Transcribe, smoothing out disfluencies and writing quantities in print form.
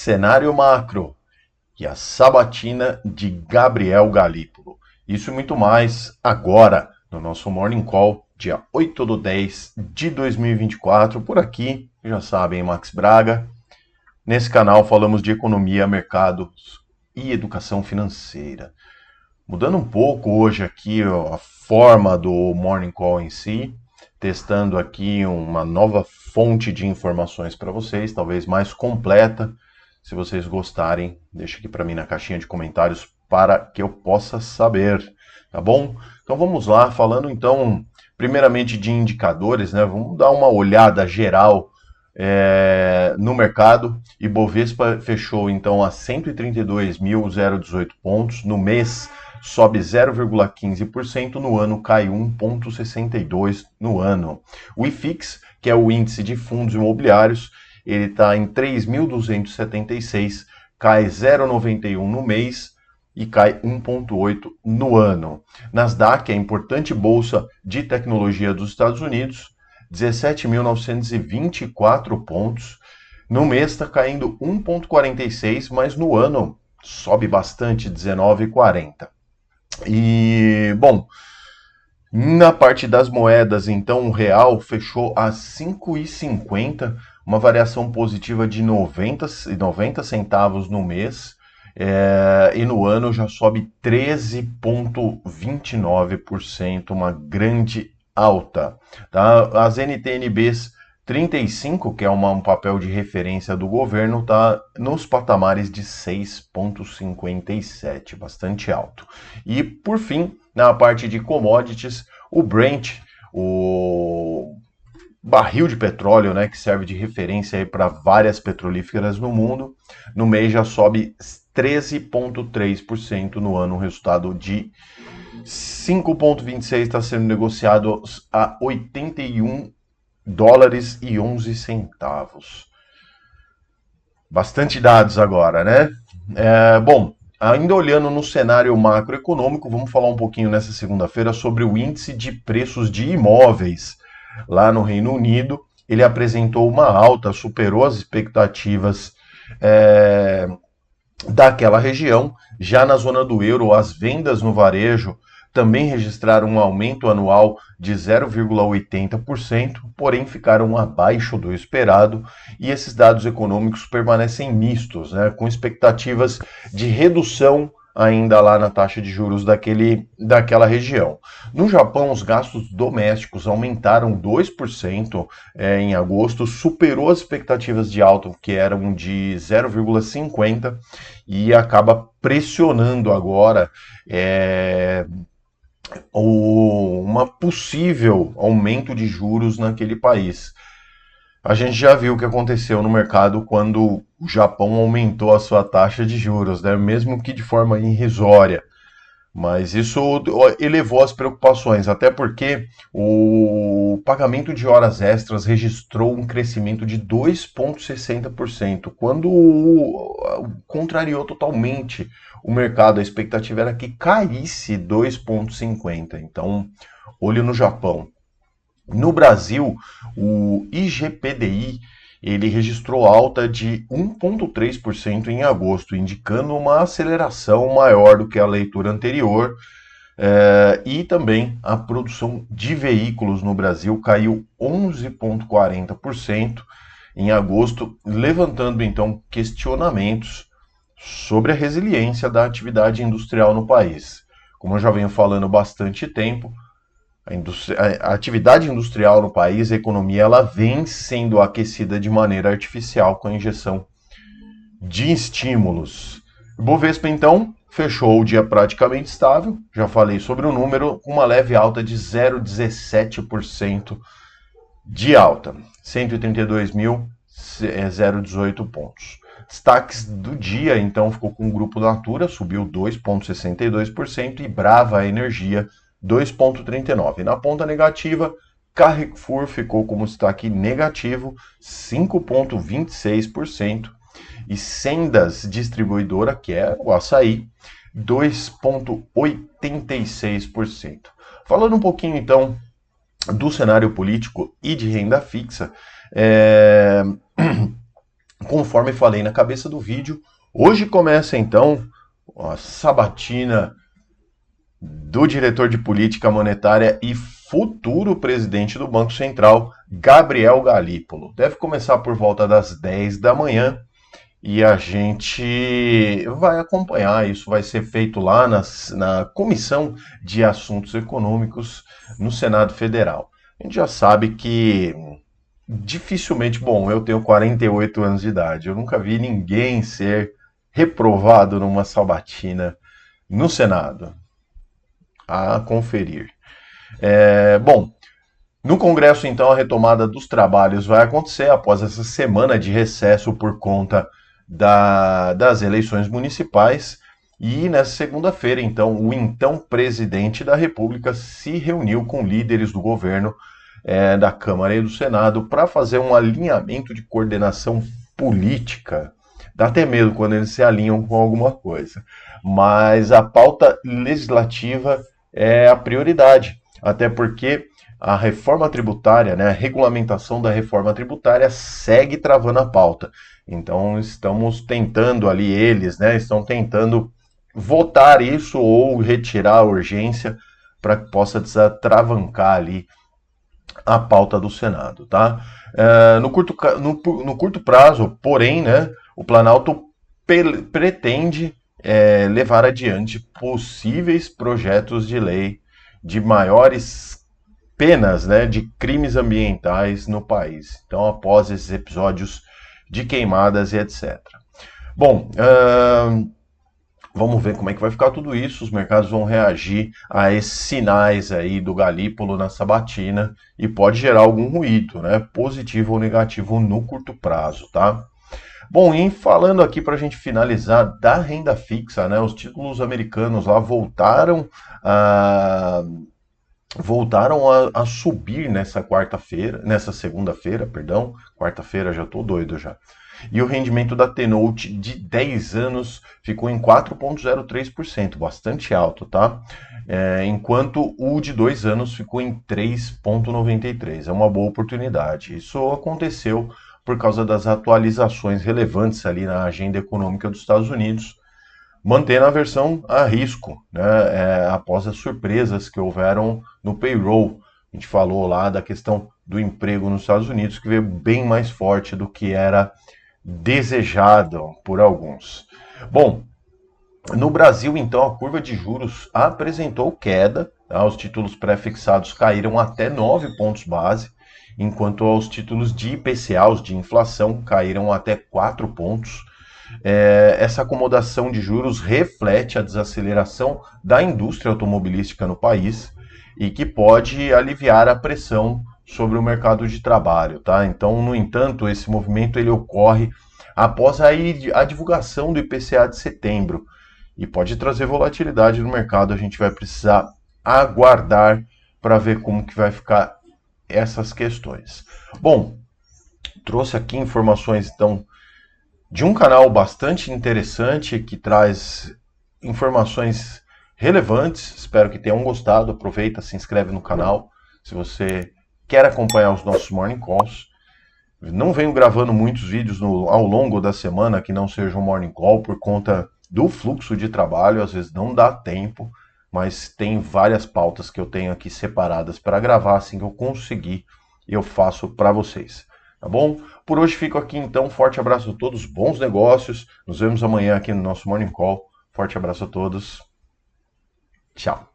cenário macro e a sabatina de Gabriel Galípolo. Isso e muito mais agora no nosso Morning Call, dia 8/10 de 2024. Por aqui, já sabem, Max Braga. Nesse canal falamos de economia, mercados e educação financeira. Mudando um pouco hoje aqui a forma do Morning Call em si, testando aqui uma nova fonte de informações para vocês, talvez mais completa. Se vocês gostarem, deixa aqui para mim na caixinha de comentários para que eu possa saber, tá bom? Então vamos lá, falando então primeiramente de indicadores, né? Vamos dar uma olhada geral no mercado. Ibovespa fechou então a 132.018 pontos, no mês sobe 0,15%, no ano cai 1,62% no ano. O IFIX, que é o índice de fundos imobiliários, ele está em 3.276, cai 0,91 no mês e cai 1,8 no ano. Nasdaq, a importante bolsa de tecnologia dos Estados Unidos, 17.924 pontos. No mês está caindo 1,46, mas no ano sobe bastante, 19,40. E, bom, na parte das moedas, então, o real fechou a 5,50, uma variação positiva de 90 centavos no mês, e no ano já sobe 13,29%, uma grande alta. Tá? As NTNBs 35, que é um papel de referência do governo, está nos patamares de 6,57, bastante alto. E, por fim, na parte de commodities, o Brent, o barril de petróleo, né, que serve de referência para várias petrolíferas no mundo, no mês já sobe 13,3%, no ano o resultado de 5,26 está sendo negociado a 81 dólares e 11 centavos. Bastante dados agora, né? Bom, ainda olhando no cenário macroeconômico, vamos falar um pouquinho nessa segunda-feira sobre o índice de preços de imóveis lá no Reino Unido. Ele apresentou uma alta, superou as expectativas daquela região. Já na zona do euro, as vendas no varejo também registraram um aumento anual de 0,80%, porém ficaram abaixo do esperado, e esses dados econômicos permanecem mistos, né, com expectativas de redução ainda lá na taxa de juros daquela região. No Japão, os gastos domésticos aumentaram 2% em agosto, superou as expectativas de alta, que eram de 0,50%, e acaba pressionando agora uma possível aumento de juros naquele país. A gente já viu o que aconteceu no mercado quando o Japão aumentou a sua taxa de juros, né? Mesmo que de forma irrisória. Mas isso elevou as preocupações, até porque o pagamento de horas extras registrou um crescimento de 2,60%, quando contrariou totalmente o mercado. A expectativa era que caísse 2,50%. Então, olho no Japão. No Brasil, o IGPDI ele registrou alta de 1,3% em agosto, indicando uma aceleração maior do que a leitura anterior. E também a produção de veículos no Brasil caiu 11,40% em agosto, levantando então questionamentos sobre a resiliência da atividade industrial no país. Como eu já venho falando há bastante tempo, a atividade industrial no país, a economia, ela vem sendo aquecida de maneira artificial com a injeção de estímulos. O Bovespa, então, fechou o dia praticamente estável, já falei sobre o número, com uma leve alta de 0,17% de alta, 132.018 pontos. Destaques do dia, então, ficou com o Grupo Natura, subiu 2,62%, e Brava Energia, 2,39%. Na ponta negativa, Carrefour ficou como destaque negativo, 5,26%. E Sendas Distribuidora, que é o açaí, 2,86%. Falando um pouquinho, então, do cenário político e de renda fixa, conforme falei na cabeça do vídeo, hoje começa então a sabatina do diretor de política monetária e futuro presidente do Banco Central, Gabriel Galípolo. Deve começar por volta das 10 da manhã e a gente vai acompanhar. Isso vai ser feito lá na Comissão de Assuntos Econômicos no Senado Federal. A gente já sabe que dificilmente, bom, eu tenho 48 anos de idade, eu nunca vi ninguém ser reprovado numa sabatina no Senado. A conferir. Bom, no Congresso, então, a retomada dos trabalhos vai acontecer após essa semana de recesso por conta das eleições municipais. E nessa segunda-feira, então, o então presidente da República se reuniu com líderes do governo, da Câmara e do Senado para fazer um alinhamento de coordenação política. Dá até medo quando eles se alinham com alguma coisa. Mas a pauta legislativa é a prioridade, até porque a reforma tributária, né, a regulamentação da reforma tributária segue travando a pauta. Então estamos tentando ali, eles, né, estão tentando votar isso ou retirar a urgência para que possa desatravancar ali a pauta do Senado, tá? No curto prazo, porém, né, o Planalto pretende levar adiante possíveis projetos de lei de maiores penas, né, de crimes ambientais no país. Então, após esses episódios de queimadas e etc. Bom, vamos ver como é que vai ficar tudo isso. Os mercados vão reagir a esses sinais aí do Galípolo na sabatina e pode gerar algum ruído, né, positivo ou negativo no curto prazo, tá? Bom, e falando aqui para a gente finalizar da renda fixa, né? Os títulos americanos lá voltaram a subir nessa segunda-feira, perdão. Quarta-feira já estou doido já. E o rendimento da T-Note de 10 anos ficou em 4,03%, bastante alto, tá? Enquanto o de 2 anos ficou em 3,93%. É uma boa oportunidade. Isso aconteceu por causa das atualizações relevantes ali na agenda econômica dos Estados Unidos, mantendo a versão a risco, né, após as surpresas que houveram no payroll. A gente falou lá da questão do emprego nos Estados Unidos, que veio bem mais forte do que era desejado por alguns. Bom, no Brasil, então, a curva de juros apresentou queda, tá? Os títulos pré-fixados caíram até 9 pontos base, enquanto os títulos de IPCA, os de inflação, caíram até 4 pontos. Essa acomodação de juros reflete a desaceleração da indústria automobilística no país e que pode aliviar a pressão sobre o mercado de trabalho, tá? Então, no entanto, esse movimento ele ocorre após a divulgação do IPCA de setembro e pode trazer volatilidade no mercado. A gente vai precisar aguardar para ver como que vai ficar essas questões. Bom, trouxe aqui informações então de um canal bastante interessante que traz informações relevantes. Espero que tenham gostado. Aproveita, se inscreve no canal se você quer acompanhar os nossos Morning Calls. Não venho gravando muitos vídeos ao longo da semana que não sejam Morning Call por conta do fluxo de trabalho. Às vezes não dá tempo, mas tem várias pautas que eu tenho aqui separadas para gravar. Assim que eu conseguir, eu faço para vocês. Tá bom? Por hoje fico aqui então. Forte abraço a todos, bons negócios. Nos vemos amanhã aqui no nosso Morning Call. Forte abraço a todos. Tchau.